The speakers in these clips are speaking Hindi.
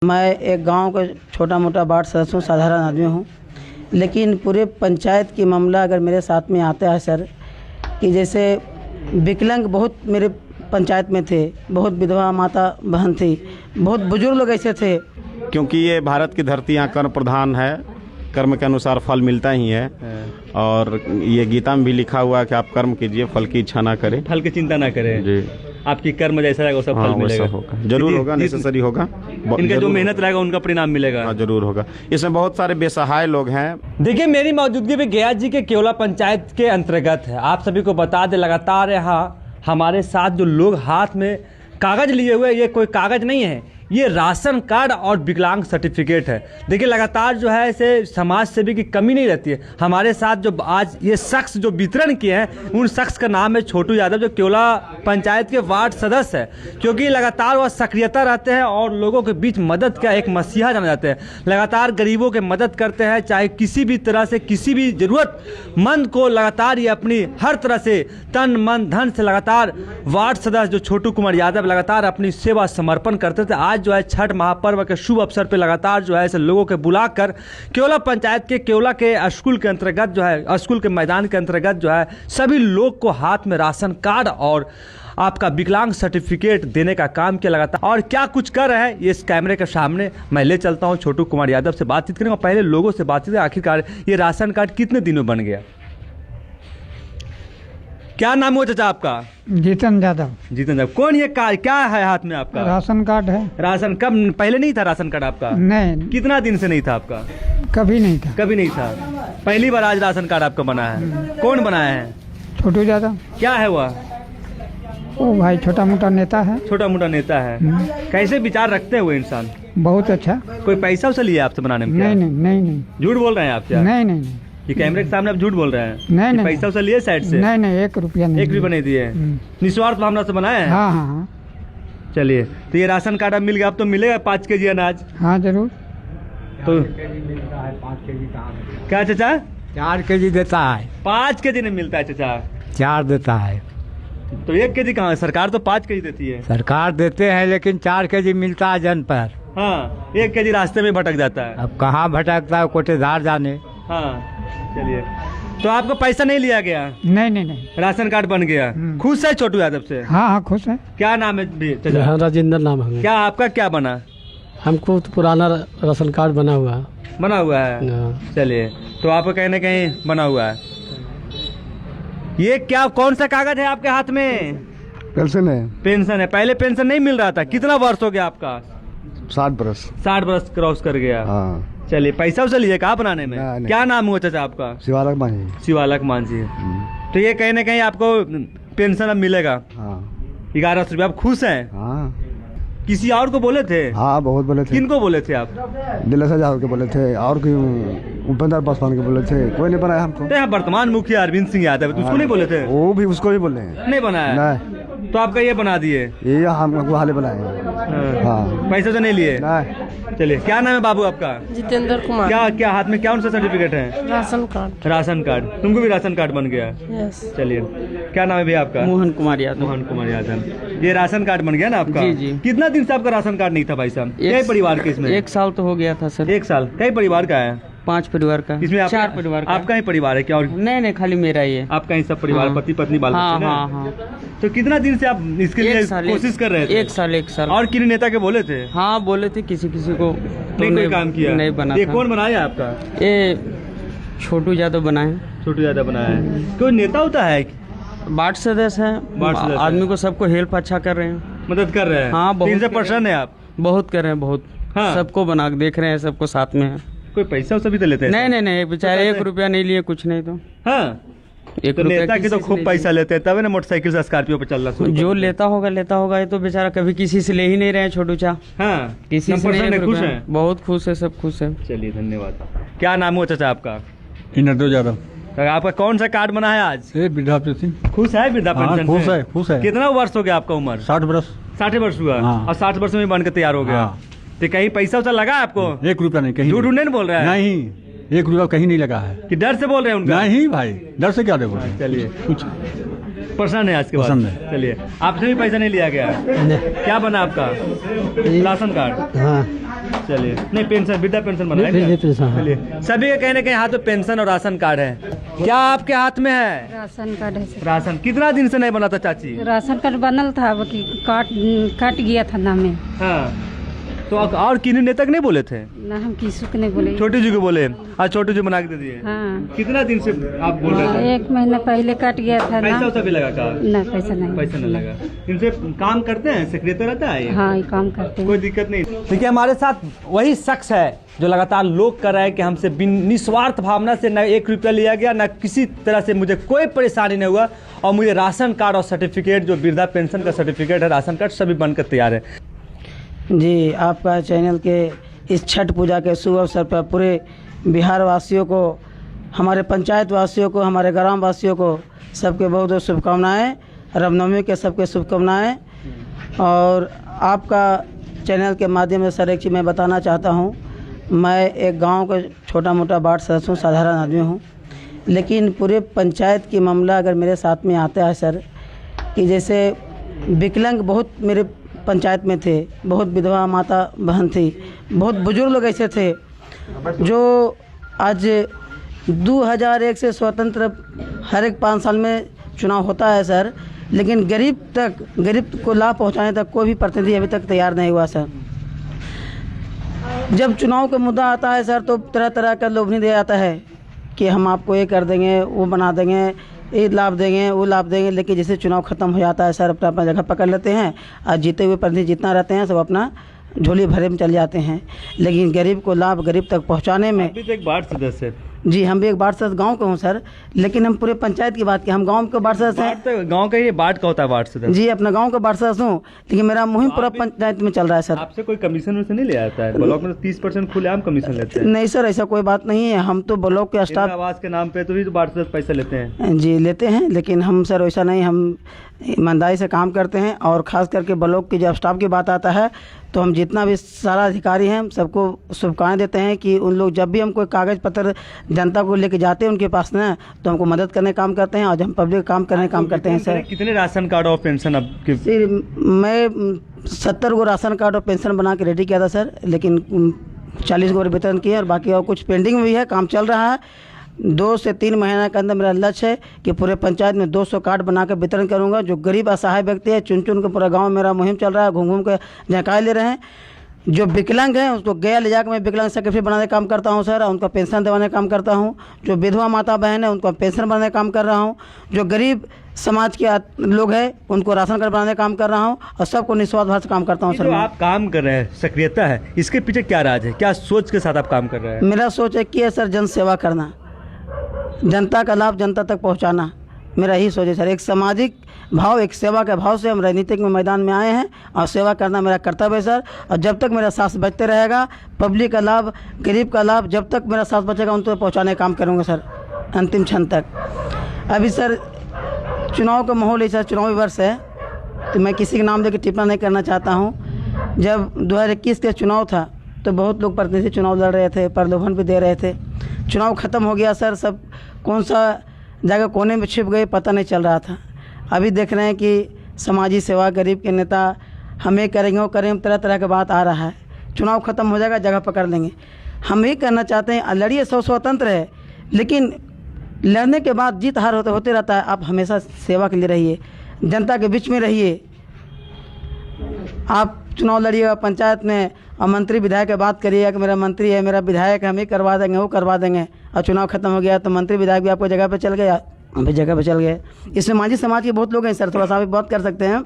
मैं एक गांव का छोटा मोटा वार्ड सदस्य हूँ, साधारण आदमी हूँ, लेकिन पूरे पंचायत की मामला अगर मेरे साथ में आता है सर, कि जैसे विकलांग बहुत मेरे पंचायत में थे, बहुत विधवा माता बहन थी, बहुत बुजुर्ग लोग ऐसे थे। क्योंकि ये भारत की धरती यहाँ कर्म प्रधान है, कर्म के अनुसार फल मिलता ही है। और ये गीता में भी लिखा हुआ है कि आप कर्म कीजिए, फल की इच्छा ना करें, फल की चिंता ना करें जी। आपकी कर्म जैसा रहेगा वैसा फल मिलेगा। होगा, जरूर होगा, नेसेसरी होगा। इनका जो मेहनत रहेगा उनका परिणाम मिलेगा। हाँ, जरूर होगा। इसमें बहुत सारे बेसहाय लोग हैं। देखिए, मेरी मौजूदगी में गया जी के केवला पंचायत के अंतर्गत है। आप सभी को बता दें, लगातार यहाँ हमारे साथ जो लोग हाथ में कागज लिए हुए, ये कोई कागज नहीं है, ये राशन कार्ड और विकलांग सर्टिफिकेट है। देखिए, लगातार जो है इसे समाज सेवी की कमी नहीं रहती है। हमारे साथ जो आज ये शख्स जो वितरण किए हैं, उन शख्स का नाम है छोटू यादव, जो केवला पंचायत के वार्ड सदस्य है। क्योंकि लगातार वह सक्रियता रहते हैं और लोगों के बीच मदद का एक मसीहा जाने जाते हैं। लगातार गरीबों के मदद करते हैं, चाहे किसी भी तरह से किसी भी ज़रूरतमंद को लगातार ये अपनी हर तरह से तन मन धन से लगातार वार्ड सदस्य जो छोटू कुमार यादव लगातार अपनी सेवा समर्पण करते थे। आज जो है छठ महापर्व के शुभ अवसर पे लगातार जो है ऐसे लोगों के बुलाकर केवला पंचायत के केवला के स्कूल के अंतर्गत जो है स्कूल के मैदान के अंतर्गत जो है सभी लोग को हाथ में राशन कार्ड और आपका विकलांग सर्टिफिकेट देने का काम किया लगातार। और क्या कुछ कर रहे हैं ये इस कैमरे के सामने मैं ले चलता हूं। छोटू कुमार यादव से बातचीत करेंगे, पहले लोगों से बातचीत करेंगे। आखिरकार ये राशन कार्ड कितने दिनों में बन गया? क्या नाम हुआ चाचा आपका? जीतन यादव। जीतन यादव। कौन ये कार्ड क्या है हाथ में आपका? राशन कार्ड है। राशन कब पहले नहीं था राशन कार्ड आपका? नहीं। कितना दिन से नहीं था आपका? कभी नहीं था। कभी नहीं था, पहली बार आज राशन कार्ड आपका बना है। कौन बनाया है? छोटू यादव। क्या है वह? ओ भाई, छोटा मोटा नेता है। छोटा मोटा नेता है। कैसे विचार रखते हैं वो इंसान? बहुत अच्छा। कोई पैसा उसे लिया आपसे बनाने में? नहीं नहीं नहीं नहीं। झूठ बोल रहे हैं आप क्या? नहीं नहीं नहीं। ये कैमरे के सामने आप झूठ बोल रहे हैं। नहीं नहीं। पैसा उसे लिए साइड से? नहीं नहीं, 1 रुपया नहीं। 1 रुपया नहीं दिए? निस्वार्थ भावना से बनाया है? हाँ हाँ हाँ। चलिए, तो ये राशन कार्ड अब मिल गया, अब तो मिलेगा 5 केजी अनाज? हाँ जरूर। तो 5 केजी क्या चाचा? 4 केजी देता है। 5 केजी नहीं मिलता है चाचा? 4 देता है। तो 1 केजी कहाँ है? सरकार तो 5 केजी देती है। सरकार देते हैं, लेकिन 4 केजी मिलता है जन पर। हाँ, 1 केजी रास्ते में भटक जाता है। अब कहाँ भटकता है, कोटेदार जाने। हाँ, चलिए, तो आपको पैसा नहीं लिया गया? नहीं नहीं नहीं। राशन कार्ड बन गया। खुश है छोटू यादव से? हाँ हाँ खुश है। क्या नाम है चाचा? राजेंद्र नाम है। क्या आपका क्या बना? हमको तो पुराना राशन कार्ड बना हुआ है। बना हुआ है? चलिए, तो आपका कहीं ना कहीं बना हुआ है। ये क्या, कौन सा कागज है आपके हाथ में? पेंशन है। पेंशन है। पहले पेंशन नहीं मिल रहा था। कितना वर्ष हो गया आपका? 60 बरस। 60 वर्ष क्रॉस कर गया। हाँ। चलिए, पैसा उसे लिए कहाँ बनाने में? नहीं। क्या नाम हुआ चाचा आपका? शिवालक मांझी। शिवालक मांझी। तो ये कहीं ना कहीं आपको पेंशन अब मिलेगा? हाँ। 1100 रुपया। आप खुश हैं? हाँ। किसी और को बोले थे? हाँ बहुत बोले थे। किनको बोले थे आप? दिल्ली से जाओ के बोले थे, और उपेंद्र पासवान के बोले थे, कोई नहीं बनाया हमको। यहाँ वर्तमान मुखिया अरविंद सिंह यादव, तो उसको नहीं बोले थे? वो भी उसको भी बोले हैं। नहीं बनाया? नहीं। तो आपका ये बना दिए? ये हमको हाले बनाए। हाँ। पैसे तो नहीं लिए? नहीं। चलिए, क्या नाम है बाबू आपका? जितेंद्र कुमार। क्या क्या हाथ में कौन सा सर्टिफिकेट है? Ration card. Ration card. तुमको भी राशन कार्ड बन गया? यस। चलिए, क्या नाम है भैया आपका? मोहन कुमार यादव। मोहन कुमार यादव। ये राशन कार्ड बन गया ना आपका? जी जी। कितना दिन से आपका राशन कार्ड नहीं था भाई साहब? कई परिवार के इसमें? 1 साल तो हो गया था सर। 1 साल। कई परिवार का है? 5 परिवार का। इसमें 4 परिवार का। आपका ही परिवार है क्या? और नहीं नहीं, खाली मेरा ही है। आपका ही सब परिवार? हाँ। पति पत्नी बाल हाँ बच्चे ना? हाँ हाँ। तो कितना दिन से आप इसके लिए कोशिश कर रहे थे? 1 साल 1 साल। और किन नेता के बोले थे? हाँ बोले थे, किसी किसी को तो नहीं कोई काम किया? नहीं बना ये था। कौन बनाया आपका? ये छोटू यादव बनाए। छोटू यादव बनाया है। कोई नेता होता है? वार्ड सदस्य है। वार्ड सदस्य। आदमी को सबको हेल्प अच्छा कर रहे हैं। मदद कर रहे हैं? हाँ, बहुत 300 % है आप? बहुत कर रहे हैं, बहुत। हाँ। सबको बना के देख रहे हैं, सबको साथ में है। कोई पैसा उसे भी तो लेते हैं? नहीं नहीं नहीं, बेचारे 1 रुपया नहीं लिए, कुछ नहीं। तो हाँ, 1 तो रुपया नेता की तो किसी से खूब नहीं पैसा लेते हैं, तब ना मोटरसाइकिल से स्कॉर्पियो पे चलना शुरू जो करते हैं। लेता होगा। ये तो बेचारा कभी किसी से ले ही नहीं रहे हैं छोटू चा। हाँ, किसी से नहीं। 1% खुश रुपया। हैं? बहुत खुश है, सब खुश है। चलिए, धन्यवाद। क्या नाम हुआ चाचा आपका? इनरदो यादव। तो आपका कौन सा कार्ड बना है आज? वृद्धा पेंशन। खुश है वृद्धा पेंशन से? खुश है, खुश है। कितना वर्ष हो गया आपका उम्र? 60 बरस। 60 वर्ष हुआ? हाँ। और 60 वर्ष में बन के तैयार हो गया? हाँ। तो कहीं पैसा उसा लगा आपको? 1 रुपया नहीं, कहीं झूठ नहीं बोल रहा है? नहीं, 1 रुपया कहीं नहीं लगा है। कि डर से बोल रहे हैं उनका? नहीं भाई, डर से क्या देखो। चलिए, कुछ पसंद है आज के बाद? पसंद है। चलिए, आपसे भी पैसा नहीं लिया गया? क्या बना आपका? Ration card. हाँ। चलिए, नहीं पेंशन, वृद्धा पेंशन बना है क्या? चलिए, सभी के कहीं ना कहीं हाथ में पेंशन और राशन कार्ड है। क्या आपके हाथ में है? राशन कार्ड है सर। राशन कितना दिन से नहीं बना था चाची? राशन कार्ड बनल था, बाकी काट गया था नाम में। हाँ, तो और किन्हीं नेता के नहीं बोले थे? ना हम किसी को नहीं बोले। छोटी जी को बोले, आज छोटी जी बना के दे दिए। हाँ, कितना दिन से आप बोल रहे थे? 1 महीना पहले काट गया था ना। पैसा भी लगा का? ना, पैसा नहीं। पैसा नहीं लगा। इनसे काम करते हैं, सक्रिय रहता है? हाँ, ये काम करते हैं। कोई दिक्कत नहीं। देखिए, हमारे साथ वही शख्स है जो लगातार लोग कर रहा है कि हमसे निस्वार्थ भावना से न 1 रुपया लिया गया, न किसी तरह से मुझे कोई परेशानी नहीं हुआ, और मुझे राशन कार्ड और सर्टिफिकेट, जो वृद्धा पेंशन का सर्टिफिकेट है, राशन कार्ड सभी बनकर तैयार है। जी, आपका चैनल के इस छठ पूजा के शुभ अवसर पर पूरे बिहार वासियों को, हमारे पंचायत वासियों को, हमारे ग्राम वासियों को सबके बहुत बहुत शुभकामनाएँ। रामनवमी के सबके शुभकामनाएँ। और आपका चैनल के माध्यम से सर एक चीज़ मैं बताना चाहता हूँ। मैं एक गांव का छोटा मोटा वार्ड सदस्य हूँ, साधारण आदमी हूँ, लेकिन पूरे पंचायत की मामला अगर मेरे साथ में आता है सर, कि जैसे विकलांग बहुत मेरे पंचायत में थे, बहुत विधवा माता बहन थी, बहुत बुजुर्ग लोग ऐसे थे जो आज 2001 से स्वतंत्र हर एक 5 साल में चुनाव होता है सर, लेकिन गरीब को लाभ पहुंचाने तक कोई भी प्रतिनिधि अभी तक तैयार नहीं हुआ सर। जब चुनाव का मुद्दा आता है सर, तो तरह तरह का लोभनी दिया जाता है कि हम आपको ये कर देंगे, वो बना देंगे, ये लाभ देंगे, वो लाभ देंगे, लेकिन जैसे चुनाव खत्म हो जाता है सर, अपना अपना जगह पकड़ लेते हैं और जीते हुए प्रतिनिधि जितना रहते हैं सब अपना झोली भरे में चले जाते हैं। लेकिन गरीब को लाभ गरीब तक पहुंचाने में, अभी तो एक वार्ड सदस्य। जी, हम भी एक वार्ड सदस्य गाँव का हूँ सर, लेकिन हम पूरे पंचायत की बात की, हम गाँव के वार्ड सदस्य हैं। तो गाँव का ही वार्ड का होता है वार्ड सदस्य? जी, अपना गाँव का वार्ड सदस्य हूँ, लेकिन मेरा मुहिम पूरा पंचायत में चल रहा है सर। आपसे कोई कमीशन वैसे नहीं ले आता है? ब्लॉक में 30% खुलेआम कमीशन लेते हैं। नहीं सर, ऐसा कोई बात नहीं है। हम तो ब्लॉक के स्टाफ आवास के नाम पे तो भी वार्ड सदस्य पैसा लेते हैं। जी, लेते हैं, लेकिन हम सर वैसा नहीं, हम ईमानदारी से काम करते हैं। और ख़ास करके ब्लॉक के जब स्टाफ की बात आता है तो हम जितना भी सारा अधिकारी हैं सबको शुभकामनाएं देते हैं कि उन लोग जब भी हम कोई कागज़ पत्र जनता को लेके जाते हैं उनके पास ना, तो हमको मदद करने काम करते हैं और हम पब्लिक काम करने काम करते हैं सर। कितने राशन कार्ड और पेंशन अब मैं 70 गो राशन कार्ड और पेंशन बना के रेडी किया था सर, लेकिन 40 गो वितरण किए और बाकी और कुछ पेंडिंग में भी है, काम चल रहा है। 2 से 3 महीने के अंदर मेरा लक्ष्य है कि पूरे पंचायत में 200 कार्ड बना के वितरण करूंगा। जो गरीब असहाय व्यक्ति है, चुन के पूरा गांव मेरा मुहिम चल रहा है, घूम घूम के जानकारी ले रहे हैं। जो विकलांग हैं उसको गया ले जाकर मैं विकलांग सेक्रेटरी बनाने का काम करता हूं सर, और उनका पेंशन दिलाने का काम करता हूं। जो विधवा माता बहन है उनको पेंशन बनाने का काम कर रहा हूं। जो गरीब समाज के लोग हैं उनको राशन कार्ड बनाने का काम कर रहा हूं, और सबको निस्वार्थ भाव से काम करता हूं सर। जो आप काम कर रहे हैं, सक्रियता है, इसके पीछे क्या राज है? क्या सोच के साथ आप काम कर रहे हैं? मेरा सोच एक ही है सर, जन सेवा करना, जनता का लाभ जनता तक पहुंचाना, मेरा यही सोच है सर। एक सामाजिक भाव, एक सेवा के भाव से हम राजनीतिक में मैदान में आए हैं, और सेवा करना मेरा कर्तव्य है सर। और जब तक मेरा सांस बचते रहेगा, पब्लिक का लाभ, गरीब का लाभ जब तक मेरा सांस बचेगा उन तक पहुँचाने का काम करूँगा सर, अंतिम क्षण तक। अभी सर चुनाव का माहौल है सर, चुनावी वर्ष है, तो मैं किसी के नाम लेकर टिप्पणी नहीं करना चाहता हूँ। जब 2021 का चुनाव था तो बहुत लोग प्रतिनिधि चुनाव लड़ रहे थे, प्रलोभन भी दे रहे थे। चुनाव ख़त्म हो गया सर, सब कौन सा जगह कोने में छिप गए पता नहीं चल रहा था। अभी देख रहे हैं कि समाजी सेवा, गरीब के नेता हमें करेंगे वो करेंगे, तरह तरह की बात आ रहा है। चुनाव ख़त्म हो जाएगा, जगह पकड़ लेंगे। हम ये करना चाहते हैं, लड़िए, सब स्वतंत्र है, लेकिन लड़ने के बाद जीत हार होते रहता है। आप हमेशा सेवा के लिए रहिए, जनता के बीच में रहिए। आप चुनाव लड़िएगा पंचायत में और मंत्री विधायक की बात करिएगा कि मेरा मंत्री है, मेरा विधायक है, हम ही करवा देंगे, वो करवा देंगे, और चुनाव खत्म हो गया तो मंत्री विधायक भी आपको जगह पे चल गए, हम भी जगह पे चल गए। इसमें मांझी समाज के बहुत लोग हैं सर, थोड़ा सा भी बात कर सकते हैं।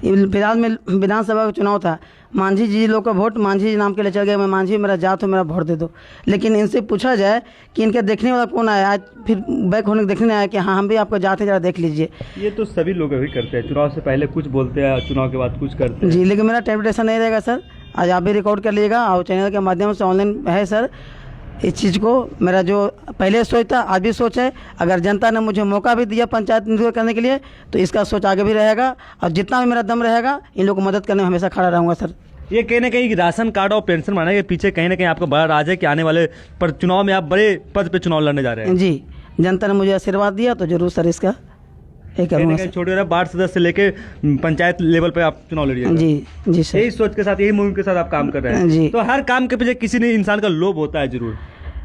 फिलहाल में विधानसभा का चुनाव था, मांझी जी लोग का वोट मांझी जी नाम के लिए चल गया। मैं मांझी मेरा जात हो, मेरा वोट दे दो। लेकिन इनसे पूछा जाए कि इनके देखने वाला कौन आया, आज फिर बैक होने के देखने आया कि हाँ हम भी आपको जाते हैं, जरा देख लीजिए। ये तो सभी लोग अभी करते हैं, चुनाव से पहले कुछ बोलते हैं, चुनाव के बाद कुछ करते हैं। जी, लेकिन मेरा टेम्पटेशन नहीं रहेगा सर। आज आप भी रिकॉर्ड कर लीजिएगा, और चैनल के माध्यम से ऑनलाइन है सर। इस चीज़ को मेरा जो पहले सोच था आज भी सोच है। अगर जनता ने मुझे मौका भी दिया पंचायत नियुक्त करने के लिए तो इसका सोच आगे भी रहेगा, और जितना भी मेरा दम रहेगा इन लोगों को मदद करने में हमेशा खड़ा रहूँगा सर। ये कहीं ना कहीं राशन कार्ड और पेंशन बनाने के पीछे कहीं ना कहीं आपका बड़ा राज है कि आने वाले पर चुनाव में आप बड़े पद पे चुनाव लड़ने जा रहे हैं। जी, जनता ने मुझे आशीर्वाद दिया तो जरूर सर इसका ये करूँगा कहीं छोटे वार्ड सदस्य से लेके पंचायत लेवल पे आप चुनाव लड़िएगा। जी जी सर। यही सोच के साथ, यही मुहिम के साथ आप काम कर रहे हैं जी। तो हर काम के पीछे किसी ने इंसान का लोभ होता है जरूर।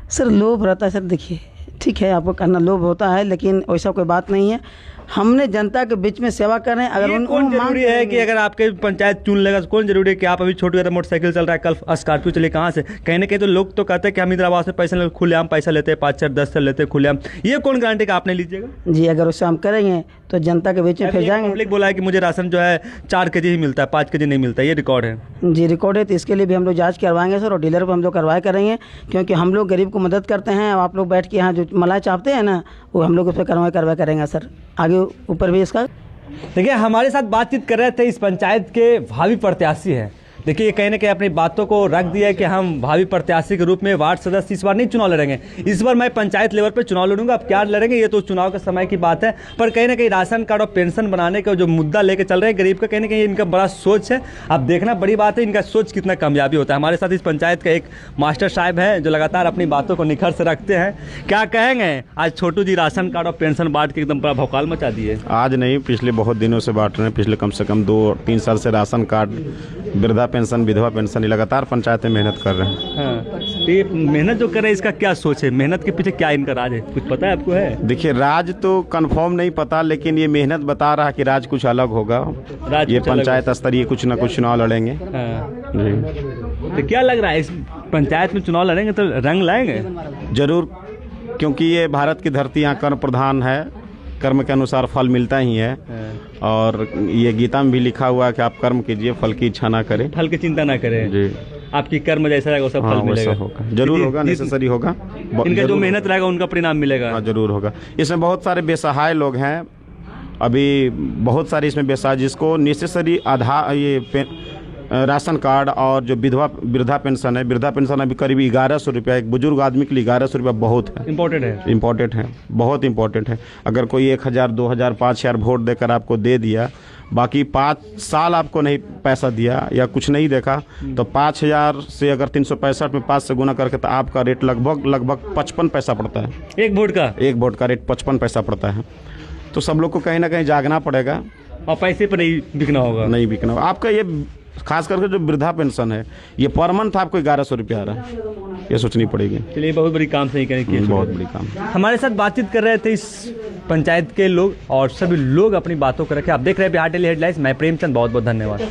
सर लोभ रहता है सर, देखिए ठीक है आपको करना लोभ होता है, लेकिन वैसा कोई बात नहीं है। हमने जनता के बीच में सेवा कर रहे हैं। अगर ये उन कौन जरूरी है कि अगर आपके पंचायत चुन लेगा, कौन जरूरी है कि आप अभी छोटे मोटरसाइकिल चल रहा है, कल स्कॉर्पियो चले, कहाँ से? कहीं ना कहीं तो लोग तो कहते हैं कि हम इंदिरा आवास में पैसा खुलेआम पैसा लेते हैं, 5 10 से लेते हैं खुलेआम। ये कौन गारंटी का आपने लीजिएगा? जी अगर उससे हम करेंगे तो जनता के बीच में फिर जाएंगे। पब्लिक बोला है कि मुझे राशन जो है 4 kg ही मिलता है, 5 kg नहीं मिलता, ये रिकॉर्ड है। जी रिकॉर्ड है, तो इसके लिए भी हम लोग जांच करवाएंगे सर, और डीलर पर हम लोग कार्रवाई करेंगे, क्योंकि हम लोग गरीब को मदद करते हैं। और आप लोग बैठ के यहाँ जो मलाई चाहते हैं ना, वो हम लोग उस पर कार्रवाई करेंगे सर, आगे ऊपर भी इसका। देखिए हमारे साथ बातचीत कर रहे थे इस पंचायत के भावी प्रत्याशी हैं। देखिए ये कहीं ना कहीं अपनी बातों को रख दिया है कि हम भावी प्रत्याशी के रूप में वार्ड सदस्य इस बार नहीं चुनाव लड़ेंगे, इस बार मैं पंचायत लेवल पर चुनाव लड़ूंगा। अब क्या लड़ेंगे ये तो चुनाव के समय की बात है, पर कहीं ना कहीं राशन कार्ड और पेंशन बनाने का जो मुद्दा लेकर चल रहे हैं गरीब का, कहीं ना कहीं इनका बड़ा सोच है। अब देखना बड़ी बात है इनका सोच कितना कामयाबी होता है। हमारे साथ इस पंचायत का एक मास्टर साहब है जो लगातार अपनी बातों को निखर से रखते हैं। क्या कहेंगे आज छोटू जी राशन कार्ड और पेंशन बांट के एकदम बड़ा भौकाल मचा दिए? आज नहीं, पिछले बहुत दिनों से बांट रहे हैं। पिछले कम से कम 2-3 साल से राशन कार्ड, वृद्धा पेंशन, विधवा पेंशन लगातार पंचायतें मेहनत कर रहे हैं। हाँ, तो ये मेहनत जो कर रहे हैं इसका क्या सोच है? मेहनत के पीछे क्या इनका राज है, कुछ पता है आपको? है देखिए राज तो कंफर्म नहीं पता, लेकिन ये मेहनत बता रहा है कि राज कुछ अलग होगा। राज ये कुछ अलग पंचायत स्तरीय कुछ ना कुछ चुनाव लड़ेंगे। हाँ। जी तो क्या लग रहा है इस पंचायत में चुनाव लड़ेंगे तो रंग लाएंगे? जरूर, क्योंकि ये भारत की धरती यहाँ कर्म प्रधान है, कर्म के अनुसार फल मिलता ही है। और ये गीता में भी लिखा हुआ है कि आप कर्म कीजिए, फल की इच्छा ना करें। फल की चिंता ना करें जी, आपकी कर्म जैसा रहेगा वैसा फल मिलेगा। वैसा होगा, जरूर होगा, नेसेसरी होगा। इनका जो जरूर मेहनत रहेगा उनका परिणाम मिलेगा। हाँ, जरूर होगा। इसमें बहुत सारे बेसहाय लोग हैं, अभी बहुत सारे इसमें बेसहाय जिसको नेसेसरी आधार ये राशन कार्ड और जो वृद्धा पेंशन है, वृद्धा पेंशन अभी करीब 1100 रुपया, एक बुजुर्ग आदमी के लिए 1100 रुपया बहुत है, इम्पोर्टेंट है, बहुत इम्पोर्टेंट है। अगर कोई 1000, 2000, 5000 वोट देकर आपको दे दिया, बाकी 5 साल आपको नहीं पैसा दिया या कुछ नहीं देखा, तो 5000 से अगर 365 में 5 से गुना करके तो आपका रेट लगभग 55 पैसा पड़ता है। एक वोट का रेट 55 पैसा पड़ता है। तो सब लोग को कहीं ना कहीं जागना पड़ेगा और पैसे पर नहीं बिकना होगा। आपका ये खास करके जो वृद्धा पेंशन है, ये पर मंथ आपको 1100 रुपया आ रहा है, ये सोचनी पड़ेगी। चलिए बहुत बड़ी काम सही करें, बहुत बड़ी काम। हमारे साथ बातचीत कर रहे थे इस पंचायत के लोग और सभी लोग अपनी बातों को रखे। आप देख रहे हैं बिहार डेली हेडलाइंस, मैं प्रेमचंद, बहुत बहुत धन्यवाद।